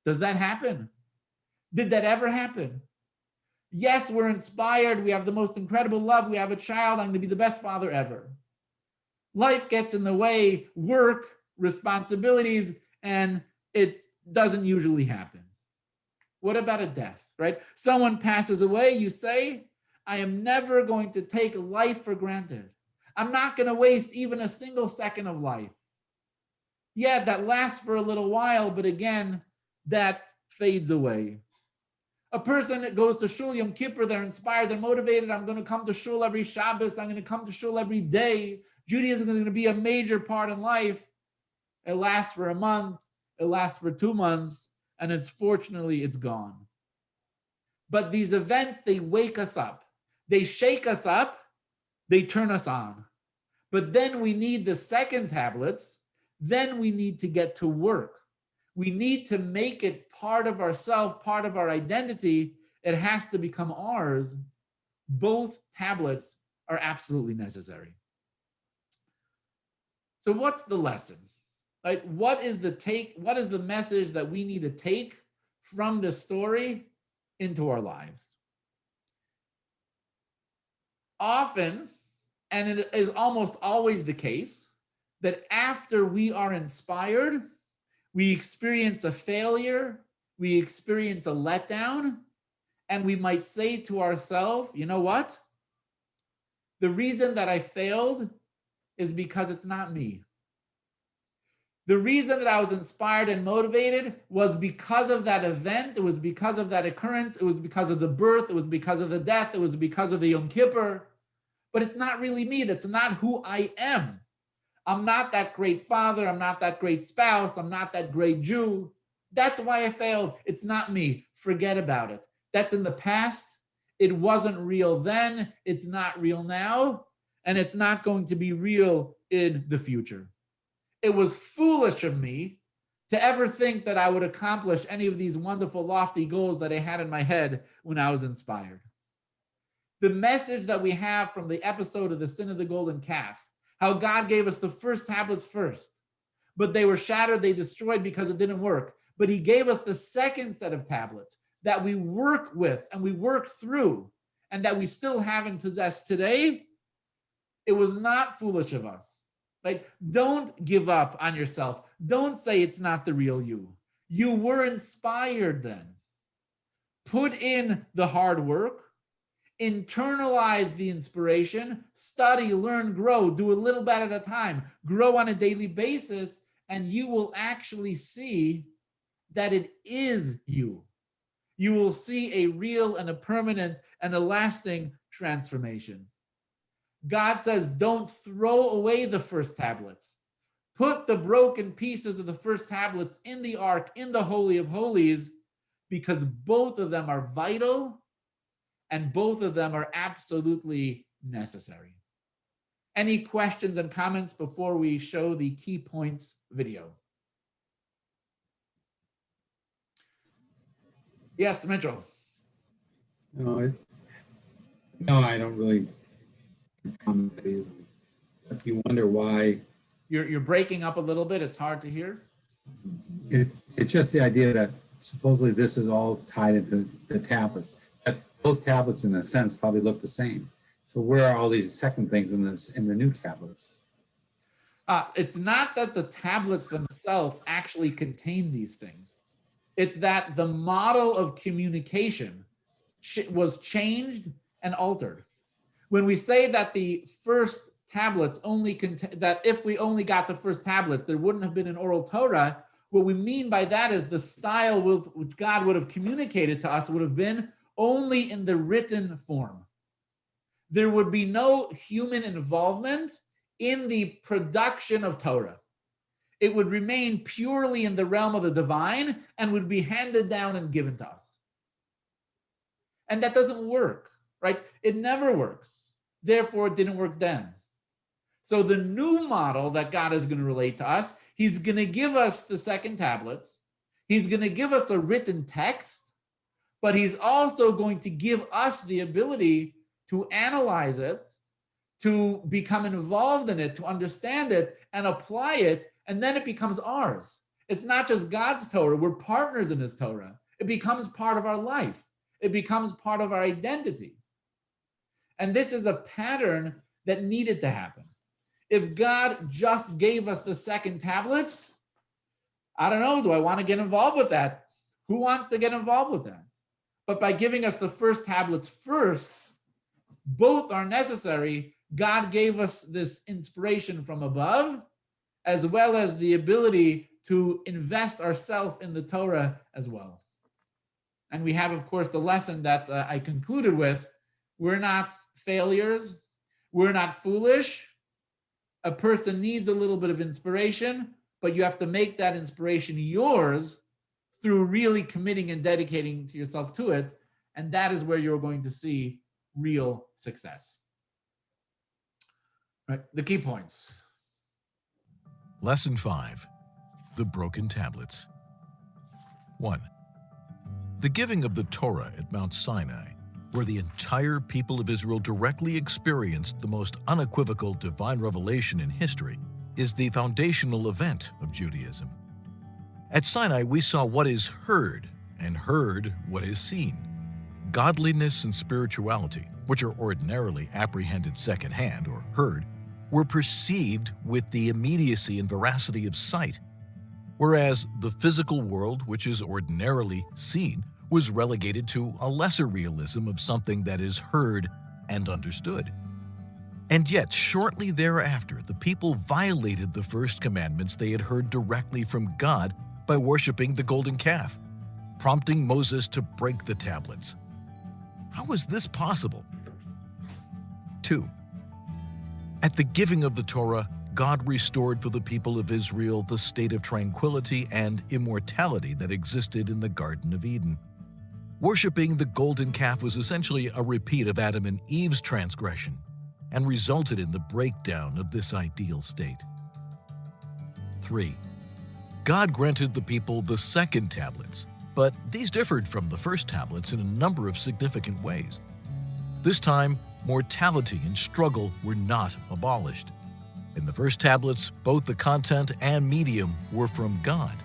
Does that happen? Did that ever happen? Yes, we're inspired. We have the most incredible love. We have a child. I'm going to be the best father ever. Life gets in the way, work, responsibilities, and it doesn't usually happen. What about a death, right? Someone passes away, you say, I am never going to take life for granted. I'm not going to waste even a single second of life. Yeah, that lasts for a little while, but again, that fades away. A person that goes to Shul Yom Kippur, they're inspired, they're motivated. I'm going to come to Shul every Shabbos. I'm going to come to Shul every day. Judaism is going to be a major part in life. It lasts for a month. It lasts for 2 months. And fortunately, it's gone. But these events, they wake us up. They shake us up. They turn us on. But then we need the second tablets. Then we need to get to work. We need to make it part of ourselves, part of our identity. It has to become ours. Both tablets are absolutely necessary. So what's the lesson? Right? What is the message that we need to take from this story into our lives? Often, and it is almost always the case, that after we are inspired, we experience a failure, we experience a letdown, and we might say to ourselves, you know what? The reason that I failed is because it's not me. The reason that I was inspired and motivated was because of that event. It was because of that occurrence. It was because of the birth. It was because of the death. It was because of the Yom Kippur. But it's not really me. That's not who I am. I'm not that great father. I'm not that great spouse. I'm not that great Jew. That's why I failed. It's not me. Forget about it. That's in the past. It wasn't real then. It's not real now. And it's not going to be real in the future. It was foolish of me to ever think that I would accomplish any of these wonderful, lofty goals that I had in my head when I was inspired. The message that we have from the episode of the Sin of the Golden Calf, how God gave us the first tablets first, but they were shattered, they destroyed because it didn't work. But he gave us the second set of tablets that we work with and we work through and that we still haven't possessed today. It was not foolish of us. Right? Don't give up on yourself. Don't say it's not the real you. You were inspired then. Put in the hard work, internalize the inspiration, study, learn, grow, do a little bit at a time, grow on a daily basis, and you will actually see that it is you. You will see a real and a permanent and a lasting transformation. God says, don't throw away the first tablets. Put the broken pieces of the first tablets in the ark, in the Holy of Holies, because both of them are vital and both of them are absolutely necessary. Any questions and comments before we show the key points video? Yes, Mitchell. No, I don't really comment easily. If you wonder why, You're breaking up a little bit. It's hard to hear. it's just the idea that supposedly this is all tied into the tablets. But both tablets, in a sense, probably look the same. So where are all these second things in the new tablets? It's not that the tablets themselves actually contain these things. It's that the model of communication was changed and altered. When we say that the first tablets only that if we only got the first tablets, there wouldn't have been an oral Torah, what we mean by that is the style with which God would have communicated to us would have been only in the written form. There would be no human involvement in the production of Torah. It would remain purely in the realm of the divine and would be handed down and given to us. And that doesn't work, right? It never works. Therefore, it didn't work then. So the new model that God is going to relate to us, he's going to give us the second tablets. He's going to give us a written text, but he's also going to give us the ability to analyze it, to become involved in it, to understand it and apply it, and then it becomes ours. It's not just God's Torah, we're partners in his Torah. It becomes part of our life. It becomes part of our identity. And this is a pattern that needed to happen. If God just gave us the second tablets, I don't know, do I want to get involved with that? Who wants to get involved with that? But by giving us the first tablets first, both are necessary. God gave us this inspiration from above, as well as the ability to invest ourselves in the Torah as well. And we have, of course, the lesson that I concluded with. We're not failures. We're not foolish. A person needs a little bit of inspiration, but you have to make that inspiration yours through really committing and dedicating to yourself to it. And that is where you're going to see real success. Right, the key points. Lesson 5, the broken tablets. 1. The giving of the Torah at Mount Sinai, where the entire people of Israel directly experienced the most unequivocal divine revelation in history, is the foundational event of Judaism. At Sinai, we saw what is heard and heard what is seen. Godliness and spirituality, which are ordinarily apprehended secondhand or heard, were perceived with the immediacy and veracity of sight, whereas the physical world, which is ordinarily seen, was relegated to a lesser realism of something that is heard and understood. And yet, shortly thereafter, the people violated the first commandments they had heard directly from God by worshiping the golden calf, prompting Moses to break the tablets. How was this possible? 2. At the giving of the Torah, God restored for the people of Israel the state of tranquility and immortality that existed in the Garden of Eden. Worshipping the golden calf was essentially a repeat of Adam and Eve's transgression and resulted in the breakdown of this ideal state. 3. God granted the people the second tablets, but these differed from the first tablets in a number of significant ways. This time, mortality and struggle were not abolished. In the first tablets, both the content and medium were from God,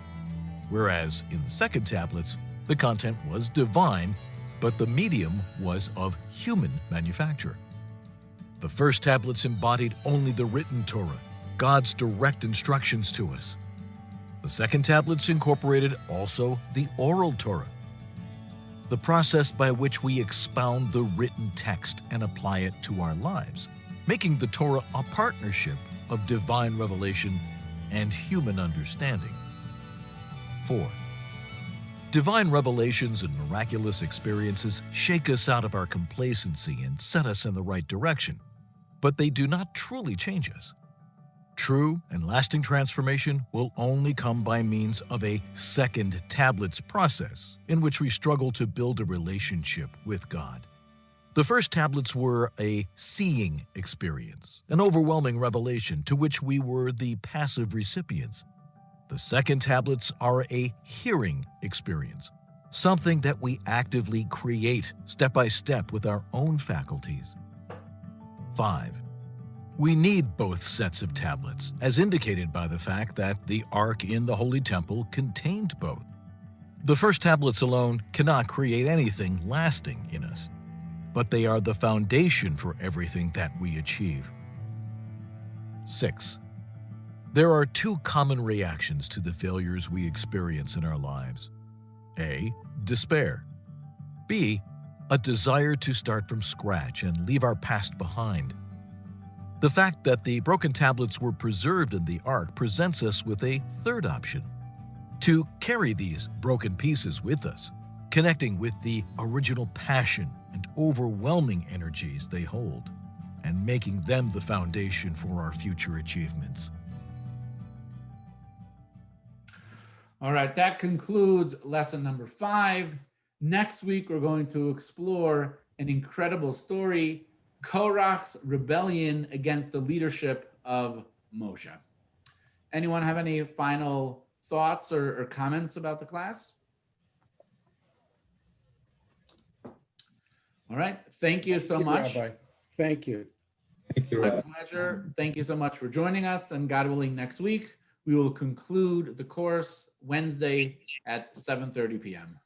whereas in the second tablets, the content was divine, but the medium was of human manufacture. The first tablets embodied only the written Torah, God's direct instructions to us. The second tablets incorporated also the oral Torah, the process by which we expound the written text and apply it to our lives, making the Torah a partnership of divine revelation and human understanding. 4. Divine revelations and miraculous experiences shake us out of our complacency and set us in the right direction, but they do not truly change us. True and lasting transformation will only come by means of a second tablets process in which we struggle to build a relationship with God. The first tablets were a seeing experience, an overwhelming revelation to which we were the passive recipients. The second tablets are a hearing experience, something that we actively create step by step with our own faculties. 5. We need both sets of tablets, as indicated by the fact that the Ark in the Holy Temple contained both. The first tablets alone cannot create anything lasting in us, but they are the foundation for everything that we achieve. 6. There are two common reactions to the failures we experience in our lives. A. Despair. B. A desire to start from scratch and leave our past behind. The fact that the broken tablets were preserved in the Ark presents us with a third option: to carry these broken pieces with us, connecting with the original passion and overwhelming energies they hold, and making them the foundation for our future achievements. All right, that concludes lesson number 5. Next week, we're going to explore an incredible story, Korach's rebellion against the leadership of Moshe. Anyone have any final thoughts or comments about the class? All right, thank you so much. Rabbi. Thank you. Thank you, My Rabbi. pleasure. Thank you so much for joining us, and God willing, next week we will conclude the course Wednesday at 7:30 p.m.